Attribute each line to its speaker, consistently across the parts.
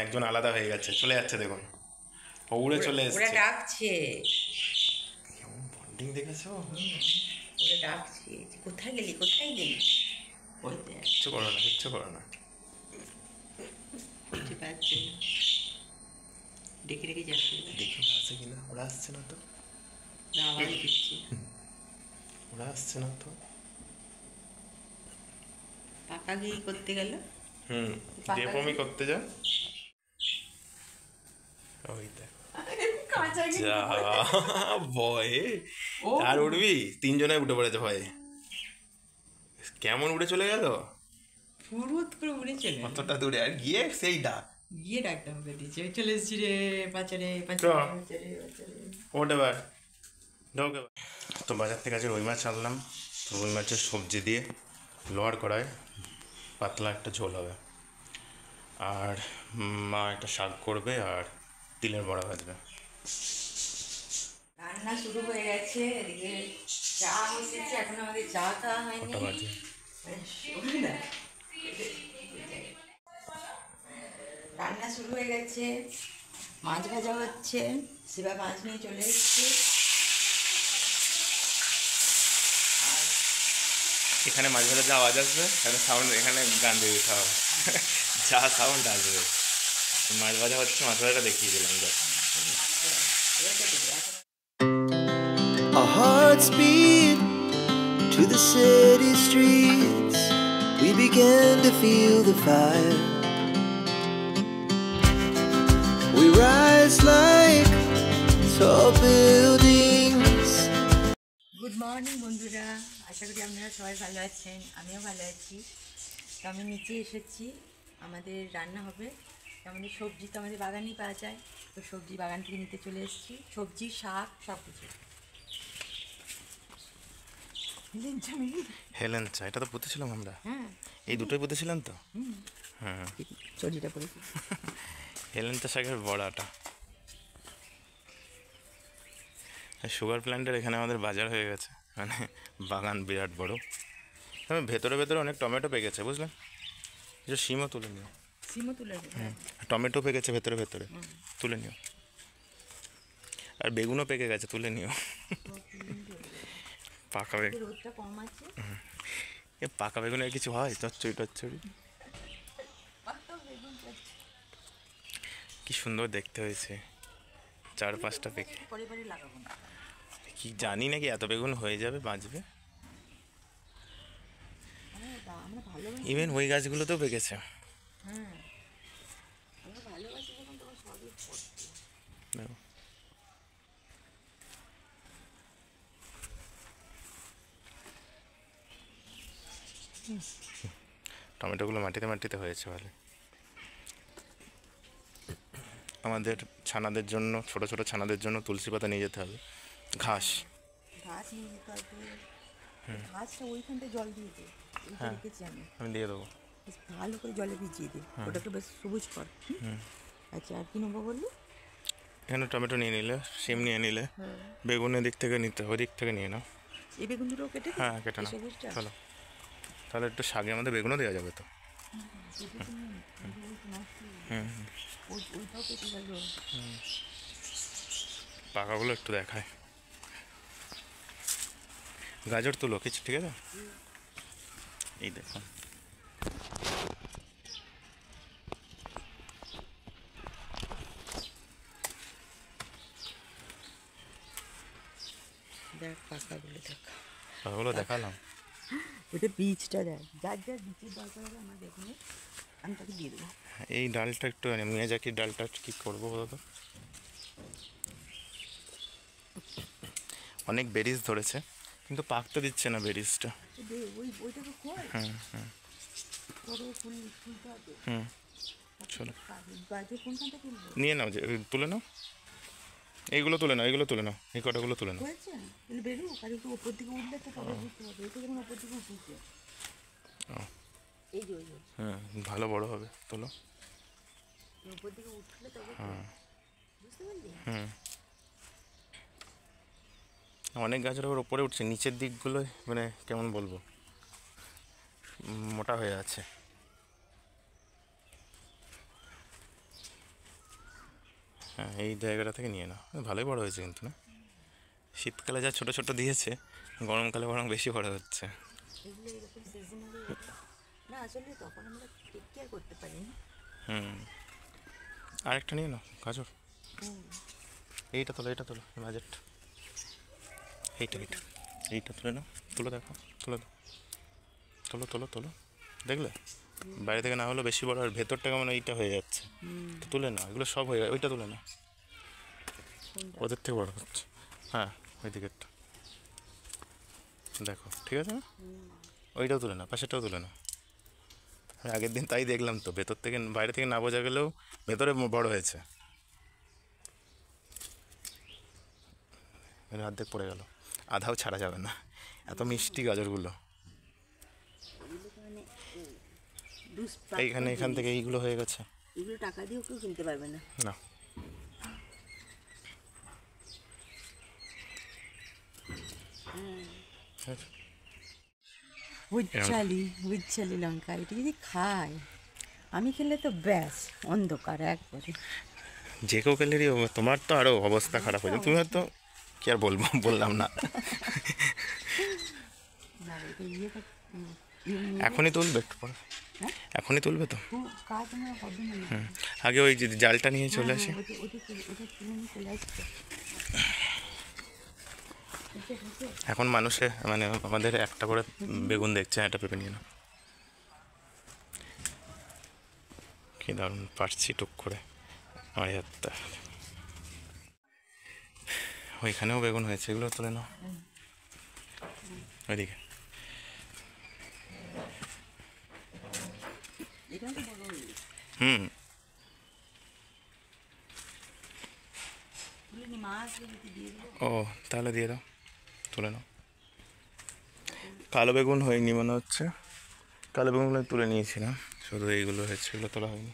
Speaker 1: একজন আলাদা হয়ে গেছে, চলে যাচ্ছে দেখুন, ও উড়ে চলে এসেছে।
Speaker 2: ওরা ডাকছে,
Speaker 1: কেমন বন্ডিং দেখেছো?
Speaker 2: ওরা ডাকছে, কোথায় গেলি কোথায় গেলি?
Speaker 1: কিচ্ছু করো না, কিচ্ছু করো না।
Speaker 2: ডেকে ডেকে যাচ্ছে,
Speaker 1: দেখি আসে কিনা। ওরা আসছে না তো,
Speaker 2: আওয়াজ দিচ্ছে।
Speaker 1: ওরা আসছে না তো।
Speaker 2: পাপা কি করতে গেল?
Speaker 1: দেবমি করতে যা। ওই দেখ যা ভয়ে আর উঠবি, তিনজনে উঠে পড়েছে ভয়ে। কেমন উড়ে চলে গেল,
Speaker 2: ফুরুত করে উড়ে চলে
Speaker 1: কতটা দূরে, আর গিয়ে সেই ডাক,
Speaker 2: গিয়ে ডাকতাম দিচ্ছে, চলে এসেছি রে পাচারে
Speaker 1: ওট এবার ঢোক এবার। তো বাজার থেকে আজকে রুই মাছ আনলাম, রুই মাছের সবজি দিয়ে লোয়ার করায় পাতলা একটা ঝোল হবে, আর মা একটা শাক করবে আর তিলের বড়া ভাজবে।
Speaker 2: রান্না শুরু হয়ে গেছে, এদিকে চা বসেছে, এখন আমাদের চা খাওয়া হয়নি। রান্না শুরু হয়ে গেছে, মাছ ভাজা হচ্ছে, শিবা মাছ নিয়ে চলে এসছে।
Speaker 1: এখানে মাছ ভাজার যা আওয়াজ আসবে এখানে সাউন্ড, এখানে গান দিয়ে দিতে হবে যা সাউন্ড আসবে। মাছ ভাজা হচ্ছে, মাছ ভাজাটা দেখিয়ে দিলাম।
Speaker 3: Our hearts beat to the city streets. We began to feel the fire. We rise like tall buildings.
Speaker 2: Good morning বন্ধুরা, আশা করি আপনারা সবাই ভালো আছেন, আমিও ভালো আছি। তো আমি নিচে এসেছি, আমাদের রান্না হবে। আমাদের সবজি তো আমাদের বাগানেই পাওয়া যায়, তো সবজি বাগান থেকে নিতে চলে এসেছি, সবজি শাক সব কিছু।
Speaker 1: হেলেন চা, এটা তো পুঁতেছিলাম আমরা।
Speaker 2: হ্যাঁ,
Speaker 1: এই দুটোই পুঁতেছিলাম তো। হ্যাঁ,
Speaker 2: চটিটা পড়েছি।
Speaker 1: হেলেন চা শাকের বড়াটা। সুগার প্ল্যান্টের এখানে আমাদের বাজার হয়ে গেছে, মানে বাগান বিরাট বড়। তবে ভেতরে ভেতরে অনেক টমেটো পেকেছে, বুঝলেন? যে শিমও তুলে নিও,
Speaker 2: সিমও তুলে
Speaker 1: টমেটো পেকেছে ভেতরে ভেতরে, তুলে নিও। আর বেগুনও পেকে গেছে, তুলে নিও। পাকা বেগুন,
Speaker 2: রোদটা কম আছে।
Speaker 1: এ পাকা বেগুনের কিছু হয়? চচ্চড়ি টচ্চড়ি কি সুন্দর দেখতে হয়েছে, 4-5টা পেকে। কি জানি নাকি এত বেগুন হয়ে যাবে, বাঁচবে। ইভেন ওই গাছগুলোতেও পেকেছে। টমেটোগুলো মাটিতে মাটিতে হয়েছে ভালো। আমাদের ছানাদের জন্য, ছোট ছোট ছানাদের জন্য তুলসী পাতা নিয়ে যেতে হবে, ঘাস
Speaker 2: নিয়ে যেতে হবে। ঘাসটা ওইখানটায় জল দিয়ে দে, রেখেছি
Speaker 1: আমি দিয়ে দেবো।
Speaker 2: ভালো করে জলে ভিজিয়ে দে, ওটাকে বেশ সবুজ কর। আচ্ছা, আর কি নেবো বললি?
Speaker 1: এখানে টমেটো নিয়ে নিলে, সিম নিয়ে নিলে, বেগুনের দিক থেকে নিতে, ওই দিক থেকে নিয়ে নাও।
Speaker 2: এই বেগুন দুটো কেটে,
Speaker 1: হ্যাঁ কেটে নাও। চলো তাহলে একটু শাকের মধ্যে বেগুনও দেওয়া যাবে তো। পাকাগুলো একটু দেখায়। গাজর তুলো কিছু, ঠিক আছে? এই দেখো,
Speaker 2: দেখ পাকাগুলো দেখ,
Speaker 1: পাকাগুলো দেখালাম।
Speaker 2: ওটা বীজটা দেখ, যার যার বীজের দরকার হবে আমার বেগুনে আমি তাকে দিয়ে দেবো।
Speaker 1: এই ডালটা একটু মেয়াজাকির ডালটা কী করবো বলো তো? অনেক বেরিজ ধরেছে কিন্তু পাকতে দিচ্ছে না বেরিজটা। চলো নিয়ে নাও, যে তুলে নাও, এইগুলো তুলে নাও, এইগুলো তুলে নাও, এই কটাগুলো তুলে নাও। হ্যাঁ ভালো বড় হবে, তোলো। অনেক গাছের আবার ওপরে উঠছে, নিচের দিকগুলো মানে কেমন বলবো, মোটা হয়ে আছে। হ্যাঁ এই জায়গাটা থেকে নিয়ে নাও, ভালোই বড় হয়েছে কিন্তু না, শীতকালে যা ছোট ছোট দিয়েছে গরমকালে বরং বেশি বড় হচ্ছে।
Speaker 2: এগুলো এরকম সিজনালি না, আসলে তখন আমরা টেক কেয়ার করতে পারি না।
Speaker 1: আরেকটা নিয়ে নাও গাজর, এইটা তোলো, এইটা তোলো, বাজেট এইটা এইটা এইটা তুলে নাও, তুলে দেখো, তুলে দাও, তোলো তোলো তোলো, দেখলে বাইরে থেকে না হলেও বেশি বড়, আর ভেতরটা কেমন এইটা হয়ে যাচ্ছে, তো তুলে নাও, এগুলো সব হয়ে গেছে, ওইটা তুলে নাও, ওদের থেকে বড় হচ্ছে, হ্যাঁ ওই দিকেরটা দেখো, ঠিক আছে না, ওইটাও তুলে নাও, পাশেরটাও তুলে নাও। আমি আগের দিন তাই দেখলাম তো, ভেতর থেকে বাইরে থেকে না বোঝা গেলেও ভেতরে বড় হয়েছে, অর্ধেক পড়ে গেল, আধাও ছাড়া যাবে না, এত মিষ্টি গাজরগুলো। এইখানে এখান থেকে এইগুলো হয়ে গেছে,
Speaker 2: এগুলো টাকা দিয়েও কেউ কিনতে পারবে না।
Speaker 1: না
Speaker 2: উজ্জ্বলি লঙ্কা, এটা যদি খায়, আমি খেলে তো ব্যাস অন্ধকার একবারে।
Speaker 1: যে কেউ খেলেরই তোমার তো আরও অবস্থা খারাপ হয়ে যাবে, তুমি হয়তো কি আর বলবো, বললাম না। এখনই তুলবে একটু পরে, এখনই তুলবে তো,
Speaker 2: কাজ আমার হবে না।
Speaker 1: আগে ওই যে জালটা নিয়ে চলে আসি। এখন মানুষে মানে আমাদের একটা করে বেগুন দেখছে, একটা পেঁপে নিয়ে নাও, কি দারুণ পারছি টুক করে, আমার হাতটা, ওইখানেও বেগুন হয়েছে, এগুলো তুলে নাও ওইদিকে। হুম ও তাহলে দিয়ে দাও, তুলে নাও। কালো বেগুন হয়নি মনে হচ্ছে, কালো বেগুনগুলো তুলে নিয়েছিলাম, শুধু এইগুলো হয়েছে, এগুলো তোলা হয়নি।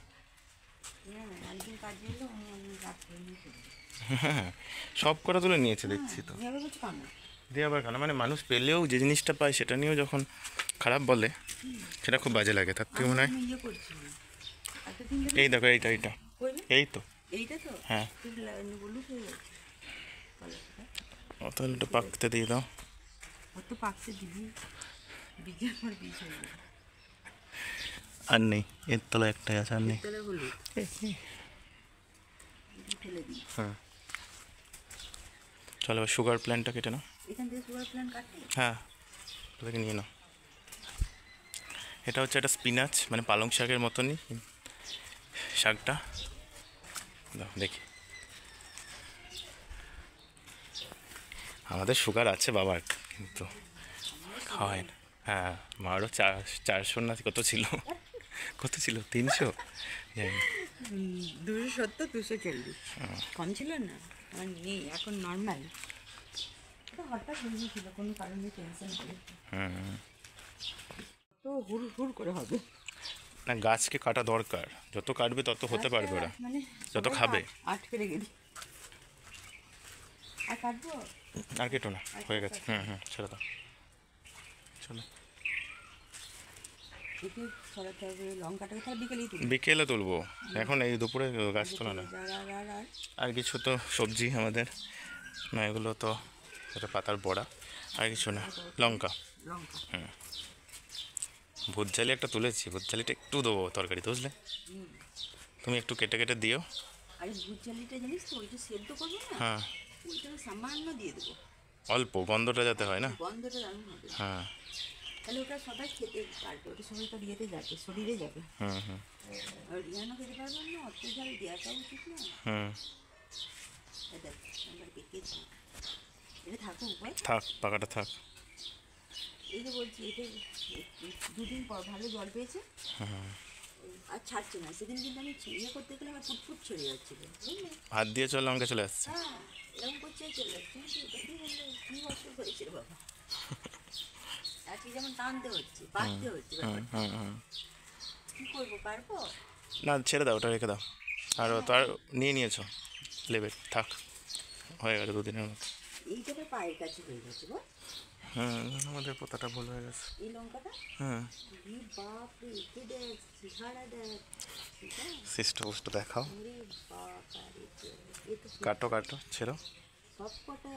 Speaker 1: হ্যাঁ সব কটা তুলে নিয়েছে দেখছি তো, দিয়ে আবার কেন, মানে মানুষ পেলেও যে জিনিসটা পায় সেটা নিয়েও যখন খারাপ বলে সেটা খুব বাজে লাগে, তার থেকে মনে হয় এই দেখো এইটা এইটা এই তো, হ্যাঁ ও তাহলে একটু পাকতে দিয়ে দাও, আর নেই এর তলায় একটাই আছে, আর নেই। হ্যাঁ চলো এবার সুগার প্ল্যান্টটা কেটে নাও, হ্যাঁ ওটাকে নিয়ে নাও। এটা হচ্ছে একটা স্পিনাচ, মানে পালং শাকের মতনই শাকটা, দাও দেখি। আমাদের সুগার আছে বাবার, কিন্তু খাওয়ায় না। হ্যাঁ মারও 400 না কত ছিল, কত ছিল 300, জানি না।
Speaker 2: 270 240 কম ছিল না, আমার নেই এখন নর্মাল। হঠাৎ হয়েছিল কোনো কারণে, টেনশন করে তো হুড় হুড় করে হবে
Speaker 1: না, গাছকে কাটা দরকার, যত কাটবে তত হতে পারবে ওরা,
Speaker 2: মানে
Speaker 1: যত খাবে।
Speaker 2: আটকে রেখে দিই, আর কাটবো,
Speaker 1: আর কেটো না, হয়ে গেছে, ছেড়ে দাও, চলো
Speaker 2: একে ছড়াতে হবে। লঙ্কাটাকে তাহলে বিকেলেই তুলি,
Speaker 1: বিকেলে তুলবো, এখন এই দুপুরে গাছ তোলা না। আর কিছু তো সবজি আমাদের না, এগুলো তো এটা পাতার বড়া, আর কিছু না, লঙ্কা। ভুতঝালি একটা তুলেছি, ভুতঝালিটা একটু দেবো তরকারি, বুঝলে, তুমি একটু কেটে কেটে দিও।
Speaker 2: আরে ভুত জালিটা জানিস তো, ওইটা সেদ্ধ করবো না,
Speaker 1: হ্যাঁ
Speaker 2: ওইটা সামান্য দিয়ে দেবো,
Speaker 1: অল্প, গন্ধটা যাতে হয় না,
Speaker 2: গন্ধটা দারুণ হবে।
Speaker 1: হ্যাঁ
Speaker 2: তাহলে ওটা সবাই খেতে পারবে, ওটা সবাই তো ইয়েতে যাবে, শরীরে যাবে। আর রিয়ানো খেতে পারবে না, অত ঝাল দেওয়াটা উচিত না। দেখ আমরা পেকেছি, এটা থাকুক উপর,
Speaker 1: থাক পাকাটা থাক।
Speaker 2: এই যে বলছি, এটা 2 দিন পর ভালো জল পেয়েছে আর ছাড়ছে না। সেদিন কিন্তু আমি ইয়ে করতে গেলে আমার ফুটফুট ছেড়ে যাচ্ছিল, বুঝলি,
Speaker 1: হাত দিয়ে চল, লঙ্কা চলে আসছে।
Speaker 2: হ্যাঁ এরকম করছে চলে যাচ্ছে, এটা কি বললো, কী অসুখ হয়েছে রে বাবা, আজকে যেমন টানতে হচ্ছে, বাঁধতে হচ্ছে, কী করবো, পারবো
Speaker 1: না, ছেড়ে দাও, ওটা রেখে দাও, আর তো আর নিয়ে নিয়েছো লেবে, থাক, হয়ে গেছে 2 দিনের মতো।
Speaker 2: এইটা তো পায়ের কাছে হয়ে গেছে বল।
Speaker 1: আমাদের পোতাটা ভুল হয়ে গেছে।
Speaker 2: এই লঙ্কাটা বাপরে, একে দেখ, চেহারা দেখ,
Speaker 1: সিস্ট দেখাও।
Speaker 2: ওরে বাবারে, এ তো
Speaker 1: কাটো কাটো ছেড়ো,
Speaker 2: সব কটা।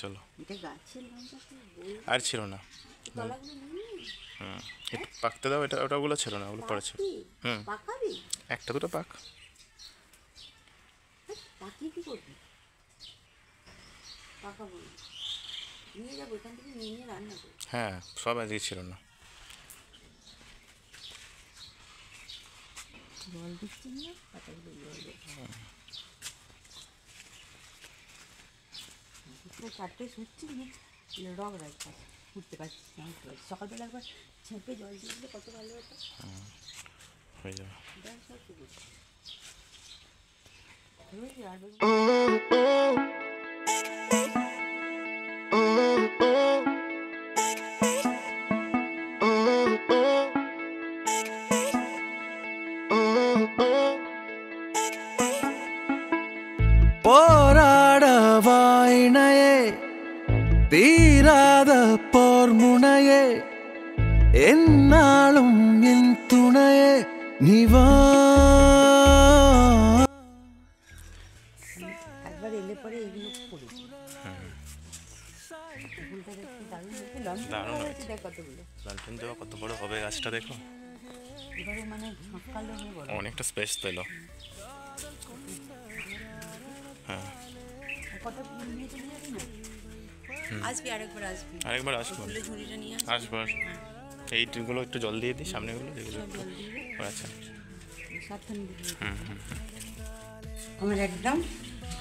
Speaker 1: চলো।
Speaker 2: এটা গাছের লঙ্কা তো বল,
Speaker 1: আর ছিল না।
Speaker 2: তলাগুলো নেই।
Speaker 1: একটু পাকতে দাও, এটা ওটাগুলো ছিল না, ওগুলো পরে ছিল।
Speaker 2: পাকাবি?
Speaker 1: একটা দুটো পাক।
Speaker 2: পাকিয়ে কি করবি? পাকাবো না, নিয়ে যাবো এখান থেকে, নিয়ে নিয়ে রান্না করবো।
Speaker 1: হ্যাঁ, সব আজকে ছিল না।
Speaker 2: জল দিচ্ছি না, পাতাগুলো জল দেবো। চারটে শুচ্ছি রক রাখতে উঠতে পারছি, সকালবেলা একবার ছেঁপে জল দিয়ে দিলে কত ভালো হতো।
Speaker 1: হয়ে যাবে।
Speaker 3: போராட வாய்ணையே தீராத போர் முனையே என்னாலும் என் துணையே நிவா
Speaker 2: একবার এলে পরে এগুলো করেছি। ফুলটা দেখতে দারুণ হয়েছে,
Speaker 1: দারুণ হয়েছে।
Speaker 2: দেখ কতগুলো
Speaker 1: লন্ঠন দেওয়া কত বড় হবে গাছটা দেখো,
Speaker 2: এবারে মানে ঝাঁকালো হয়ে বড়।
Speaker 1: অনেকটা স্পেস পেলো। হ্যাঁ,
Speaker 2: কত ফুল নিয়ে চলে যাবি না? আসবি, আরেকবার আসবি,
Speaker 1: আরেকবার আসবো,
Speaker 2: ফুলের ঝুড়িটা নিয়ে
Speaker 1: আসবো। এইগুলো একটু জল দিয়ে দিই, সামনেগুলো যেগুলো একটু আচ্ছা।
Speaker 2: সাবধানে দিবি। আমার একদম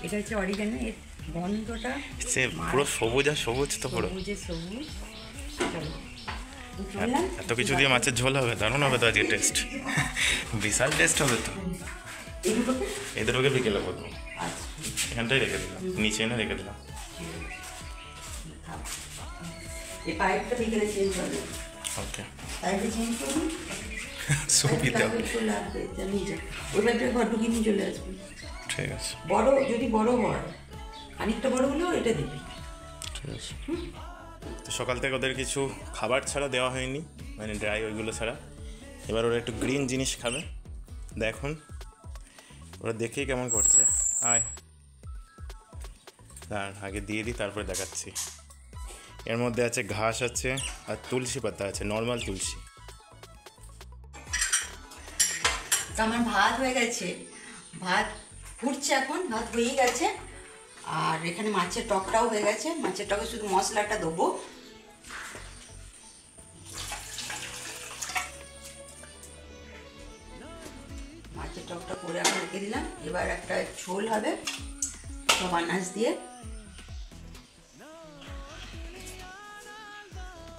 Speaker 2: এটা হচ্ছে অরিগানো, এর গন্ধটা
Speaker 1: সে পুরো সবুজ আর সবুজ তো পুরো।
Speaker 2: সবুজে সবুজ। চলো
Speaker 1: এত কিছু দিয়ে মাছের ঝোল হবে, দারুণ হবে তো আজকে টেস্ট, বিশাল টেস্ট হবে তো। এদের ওকে বিকেলে করবো, এখানটাই রেখে দিলাম, নিচে এনে রেখে দিলাম।
Speaker 2: এই পাইপটা বিকেলে চেঞ্জ হবে,
Speaker 1: ওকে,
Speaker 2: পাইপটা চেঞ্জ করবি,
Speaker 1: সুবিধা হবে।
Speaker 2: লাগবে নিয়ে যা, ওই পাইপটা ঘর ঢুকিয়ে নিয়ে চলে আসবি।
Speaker 1: ঠিক আছে,
Speaker 2: বড় যদি বড় হয়, খানিকটা বড় হলেও এটা দিবি।
Speaker 1: ঠিক আছে। তো সকাল থেকে ওদের কিছু খাবার ছাড়া দেওয়া হয়নি, মানে ড্রাই ওইগুলো ছাড়া। এবার ওরা একটু গ্রিন জিনিস খাবে, দেখুন ওরা দেখেই কেমন করছে। আয়, তার আগে দিয়ে দিই, তারপরে দেখাচ্ছি। এর মধ্যে আছে ঘাস আছে আর তুলসী পাতা আছে, নর্মাল তুলসী।
Speaker 2: তো আমার ভাত হয়ে গেছে, ভাত ফুটছে এখন, ভাত হয়েই গেছে। আর এখানে মাছের টকটাও হয়ে গেছে, মাছের টকে শুধু মশলাটা দেবো। মাছের টকটা করে আমি রেখে দিলাম। এবার একটা ঝোল হবে সব আনাজ দিয়ে,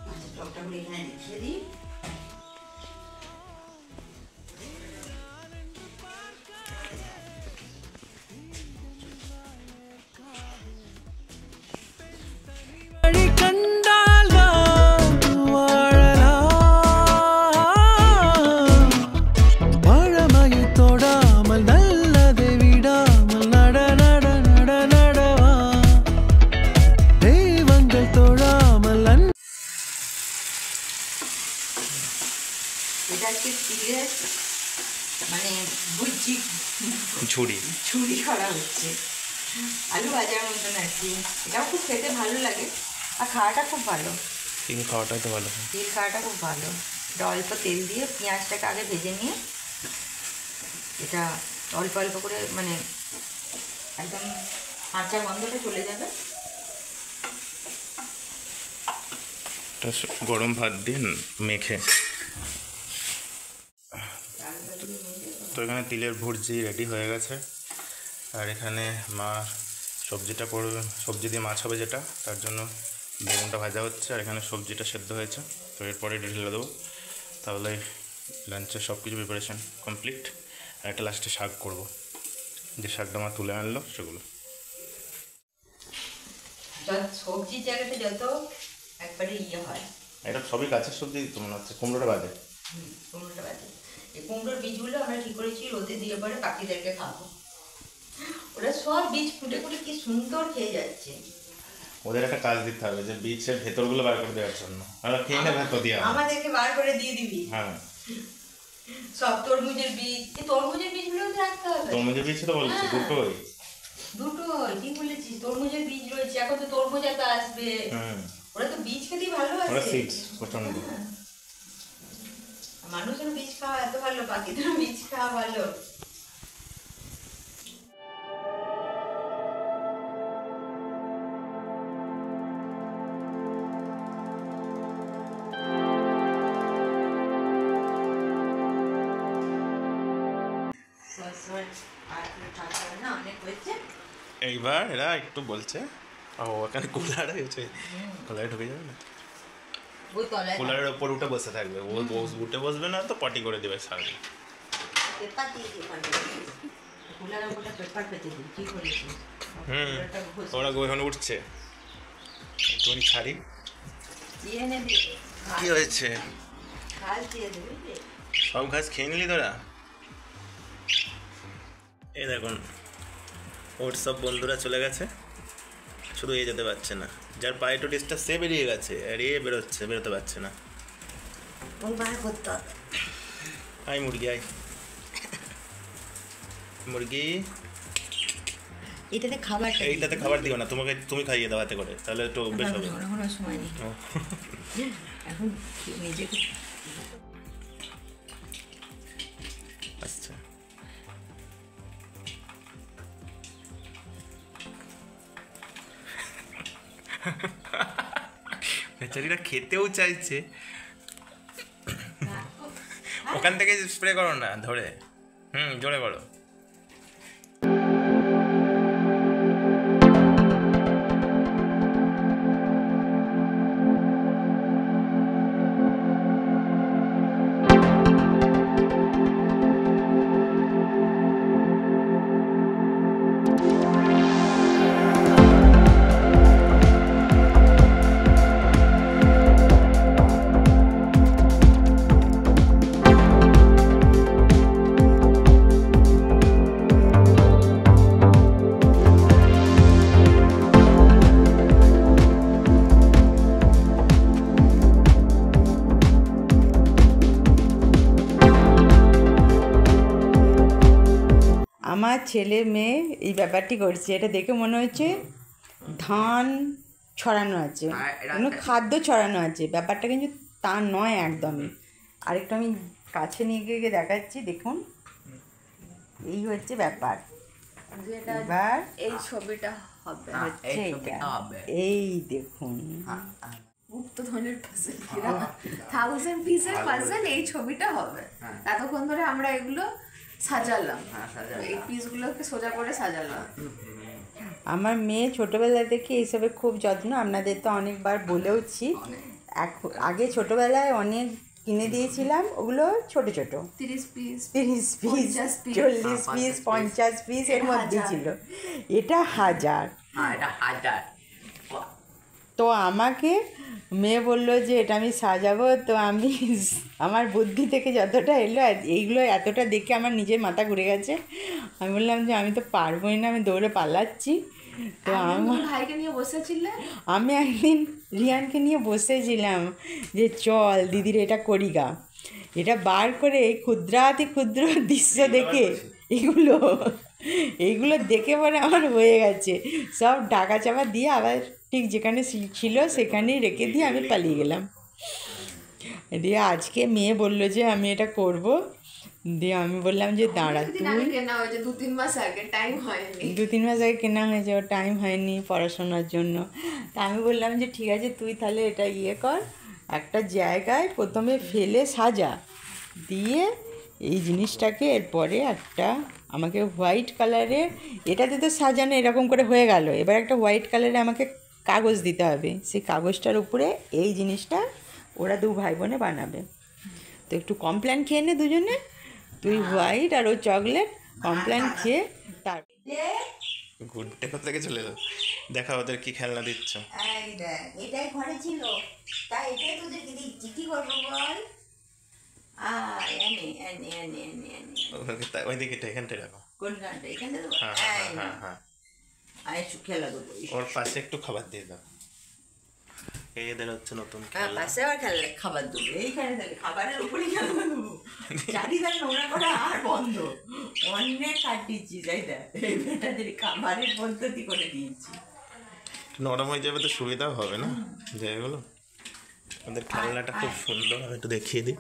Speaker 2: মাছের টকটা করে এখানে রেখে দিই। এটা হচ্ছে তিলের মানে ভুজি
Speaker 1: ঝুড়ি
Speaker 2: ঝুড়ি করা হচ্ছে, আলু ভাজার মতন আর কি। এটাও খুব খেতে ভালো লাগে, আর খাওয়াটা খুব ভালো।
Speaker 1: তিল খাওয়াটাই তো ভালো,
Speaker 2: তিল খাওয়াটা খুব ভালো। এটা অল্প তেল দিয়ে পেঁয়াজটাকে আগে ভেজে নিয়ে, এটা অল্প অল্প করে মানে একদম কাঁচা গন্ধটা চলে যাবে।
Speaker 1: গরম ভাত দিয়ে মেখে। তো এখানে তিলের ভুর্জি রেডি হয়ে গেছে, আর এখানে মা সবজিটা করবে, সবজি দিয়ে মাছ হবে যেটা, তার জন্য বেগুনটা ভাজা হচ্ছে, আর এখানে সবজিটা সেদ্ধ হয়েছে। তো এরপরে ঢেলে দেবো, তাহলে লাঞ্চের সব কিছু প্রিপারেশান কমপ্লিট। আর একটা লাস্টে শাক করব, যে শাকটা মা তুলে আনলো সেগুলো।
Speaker 2: সবজির জায়গাটা যত একবারে ইয়ে হয়,
Speaker 1: এটা সবই গাছের সবজি তো মনে হচ্ছে, কুমড়োটা বাদে।
Speaker 2: কুমড়োটা বাদে। এই কুমড়োর বীজগুলো আমরা কী করেছি রোদে দিয়ে পরে পাখিদেরকে খাবো। ওরা সব বীজ ফুটে ফুটে কি সুন্দর খেয়ে যাচ্ছে।
Speaker 1: ওদের একটা কাজ দিতে হবে যে বীজের ভেতরগুলো বার করে দেওয়ার জন্য, আর খেয়ে না ভেতর দিয়ে
Speaker 2: আমাদেরকে বার করে দিয়ে দিবি।
Speaker 1: হ্যাঁ,
Speaker 2: সব তরমুজের বীজ, এই তরমুজের বীজগুলো রাখতে হবে।
Speaker 1: তরমুজের বীজ তো বলছি দুটোই।
Speaker 2: দুটোই ঠিক বলেছিস, তরমুজের বীজ রয়েছে, এখন তো তরমুজ এত আসবে। ওরা তো বীজ খেতেই
Speaker 1: ওরা
Speaker 2: ভালোবাসে।
Speaker 1: সিডস প্রচন্ড।
Speaker 2: মানুষের বীজ খাওয়া এত ভালো, পাখিদেরও বীজ খাওয়া ভালো।
Speaker 1: এইবার এরা একটু বলছে, ও ওখানে কুলার হয়েছে, কুলারে ঢুকে যাবে না, কুলারের ওপর উঠে বসে থাকবে, ও উঠে বসবে না তো পটি করে দেবে সামনে। ওরা ওখানে উঠছে, একটুখানি ছাড়ি। কি হয়েছে, সব ঘাস খেয়ে নিলি তোরা? এই দেখুন ওর সব বন্ধুরা চলে গেছে, শুধু এ যেতে পারছে না, যার পায়ে টোটিসটা সে বেরিয়ে গেছে, আর এ বেরোতে পারছে না। আই মুরগি, আই মুরগি,
Speaker 2: এইটাতে খাবার,
Speaker 1: এইটাতে খাবার দিও না, তুমি খাইয়ে দাও হাতে করে, তাহলে একটু অভ্যেস হবে।
Speaker 2: সময় নেই এখন, নিজেকে
Speaker 1: আচ্ছা বেচারিরা খেতেও চাইছে, ওখান থেকে স্প্রে করো না ধরে, জোরে করো।
Speaker 2: আমার ছেলে মেয়ে এই ব্যাপারটি করছে, এটা দেখে মনে হচ্ছে ধান ছড়ানো আছে, কোনো খাদ্য ছড়ানো আছে, ব্যাপারটা কিন্তু তা নয় একদমই। আরেকটু আমি কাছে নিয়ে গিয়ে দেখাচ্ছি, দেখুন এই হচ্ছে ব্যাপার। এবার
Speaker 4: এই ছবিটা হবে,
Speaker 2: হচ্ছে এটা, এই দেখুন
Speaker 4: গুপ্তধনের পাজল, 1000 পিসের পাজল, এই ছবিটা হবে। এতক্ষণ ধরে আমরা এগুলো সাজালাম, এই পিসগুলোকে সোজা করে সাজালাম।
Speaker 2: আমার মেয়ে ছোটোবেলা থেকে এইসবে খুব যত্ন, আপনাদের তো অনেকবার বলেওছি। আগে ছোটোবেলায় অনেক কিনে দিয়েছিলাম, ওগুলো ছোট ছোট
Speaker 4: 30 পিস,
Speaker 2: 40 পিস, 50 পিস এর মধ্যে ছিল, এটা 1000। তো আমাকে মেয়ে বললো যে এটা আমি সাজাবো, তো আমি আমার বুদ্ধি থেকে যতটা এলো, এইগুলো এতটা দেখে আমার নিজের মাথা ঘুরে গেছে। আমি বললাম যে আমি তো পারবোই না, আমি দৌড়ে পালাচ্ছি। তো আমার
Speaker 4: ভাইকে নিয়ে বসেছিলে,
Speaker 2: আমি একদিন রিয়ানকে নিয়ে বসেছিলাম যে চল দিদির এটা করি গা, এটা বার করে ক্ষুদ্রাতি ক্ষুদ্র দৃশ্য দেখে এইগুলো দেখে পরে আমার হয়ে গেছে, সব ঢাকা চাপা দিয়ে আবার ঠিক যেখানে ছিল সেখানেই রেখে দিয়ে আমি পালিয়ে গেলাম। দিয়ে আজকে মেয়ে বললো যে আমি এটা করব, দিয়ে আমি বললাম যে দাঁড়া, তুই
Speaker 4: 2-3 মাস আগে, টাইম হয়নি,
Speaker 2: 2-3 মাস আগে কেনা হয়েছে, ওর টাইম হয়নি পড়াশোনার জন্য। তা আমি বললাম যে ঠিক আছে তুই তাহলে এটা কর, একটা জায়গায় প্রথমে ফেলে সাজা, দিয়ে এই জিনিসটাকে এরপরে একটা আমাকে হোয়াইট কালারের, এটাতে তো সাজানো এরকম করে হয়ে গেল, এবার একটা হোয়াইট কালারে আমাকে কাগজ দিতে হবে, সেই কাগজটার উপরে এই জিনিসটা ওরা 2 ভাই বোনে বানাবে। তো একটু কমপ্ল্যান খেয়ে নে দুজনে, তুই হোয়াইট আর ও চকলেট, কমপ্ল্যান খেয়ে তার
Speaker 1: গুড্ডে থেকে চলে এলো, দেখা ওদের কি খেলনা দিচ্ছ।
Speaker 2: এটাই ঘরে ছিল, তাই এটাই তোদেরকে দিচ্ছি, কি করবো বল। ওইদিকে এখানটায় রাখো। কোন গানটা এখানে দেবো?
Speaker 1: হ্যাঁ
Speaker 2: এই
Speaker 1: হ্যাঁ
Speaker 2: না,
Speaker 1: হ্যাঁ হ্যাঁ
Speaker 2: আমি একটু খেলা দেবো।
Speaker 1: ওর পাশে একটু খাবার দিয়ে দাও। এদের হচ্ছে নতুন
Speaker 2: হ্যাঁ,
Speaker 1: খেলা।
Speaker 2: পাশে আবার খেলা খাবার দেবো, এইখানে তাহলে খাবারের উপরেই খেলা দেবো। চারিদার নোংরা করা আর বন্ধ, অনেক কাট দিচ্ছি, তাই দেখ এই বেটাদের খাবারের পদ্ধতি করে দিয়েছি।
Speaker 1: নরম হয়ে যাবে তো সুবিধাও হবে না যেগুলো। ওদের খেলনাটা খুব সুন্দর, আমি একটু দেখিয়ে দিই।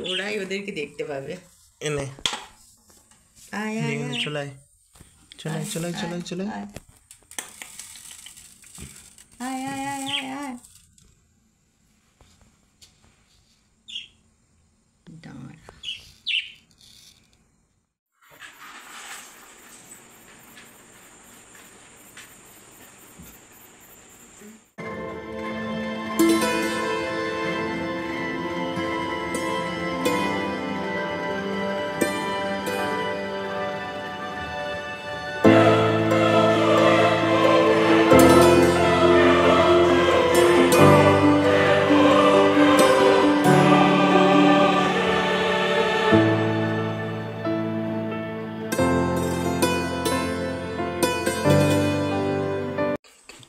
Speaker 2: ওরাই ওদেরকে দেখতে পাবে।
Speaker 1: এনে
Speaker 2: আয় আয় আয়,
Speaker 1: চলাই চলাই চলাই চলাই চলাই।
Speaker 2: আয় আয় আয় আয় আয় আয়। দাঁড়া।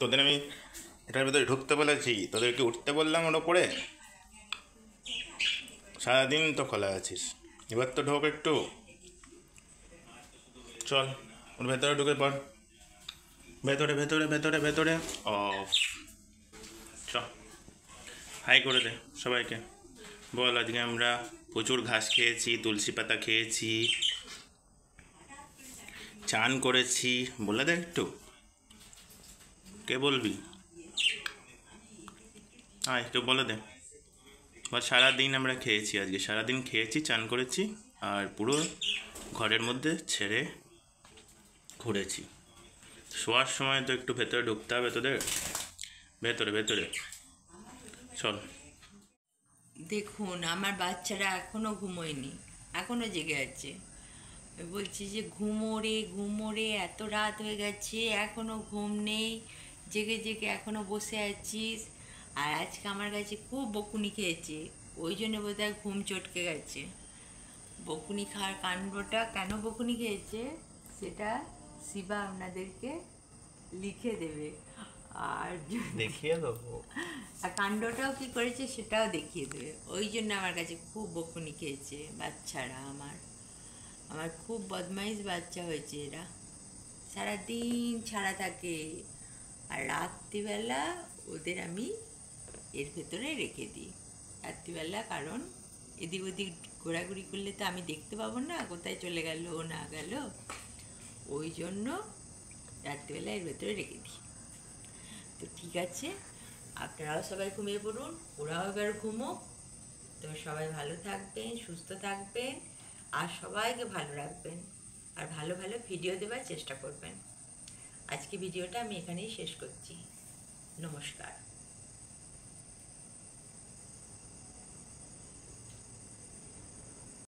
Speaker 1: তোদের আমি এটার ভিতরে ঢুকতে বলেছি, তোদেরকে উঠতে বললাম ওর ওপরে? সারাদিন তো খোলা আছিস, এবার তো ঢোক একটু। চল ওর ভেতরে ঢুকে পড়, ভেতরে ভেতরে ভেতরে ভেতরে। অফ। চ হাই করে দে সবাইকে, বল আজকে আমরা প্রচুর ঘাস খেয়েছি, তুলসী পাতা খেয়েছি, চান করেছি, বলে দে একটু। কে বলবি? আয় কেউ বলে দে। বা সারাদিন আমরা খেয়েছি, আজকে সারাদিন খেয়েছি, চান করেছি, আর পুরো ঘরের মধ্যে ছেড়ে ঘুরেছি। শোয়ার সময় তো একটু ভেতরে ঢুকতে হবে তোদের, ভেতরে ভেতরে চল।
Speaker 2: দেখুন আমার বাচ্চারা এখনো ঘুমোয়নি, এখনো জেগে আছে। বলছি যে ঘুমো রে, এত রাত হয়ে গেছে এখনো ঘুম নেই, জেগে জেগে এখনো বসে আছিস। আর আজকে আমার কাছে খুব বকুনি খেয়েছে, ওই জন্য বোধহয় ঘুম চটকে গেছে। বকুনি খাওয়ার কাণ্ডটা, কেন বকুনি খেয়েছে সেটা শিবা আপনাদেরকে লিখে দেবে, আর
Speaker 1: দেখিয়ে দেবো,
Speaker 2: আর কাণ্ডটাও কী করেছে সেটাও দেখিয়ে দেবে। ওই জন্য আমার কাছে খুব বকুনি খেয়েছে বাচ্চারা। আমার খুব বদমাইশ বাচ্চা হয়েছে এরা, সারাদিন ছাড়া থাকে, আর রাত্রিবেলা ওদের আমি এর ভেতরে রেখে দিই রাত্রিবেলা, কারণ এদিক ওদিক ঘোরাঘুরি করলে তো আমি দেখতে পাবো না কোথায় চলে গেল না গেল, ওই জন্য রাত্রিবেলা এর ভেতরে রেখে দিই। তো ঠিক আছে, আপনারাও সবাই ঘুমিয়ে পড়ুন, ওরাও এবার ঘুমোক। তো সবাই ভালো থাকবেন, সুস্থ থাকবেন, আর সবাইকে ভালো রাখবেন, আর ভালো ভালো ভিডিও দেওয়ার চেষ্টা করবেন। আজকে ভিডিওটা আমি এখানেই শেষ করছি। নমস্কার।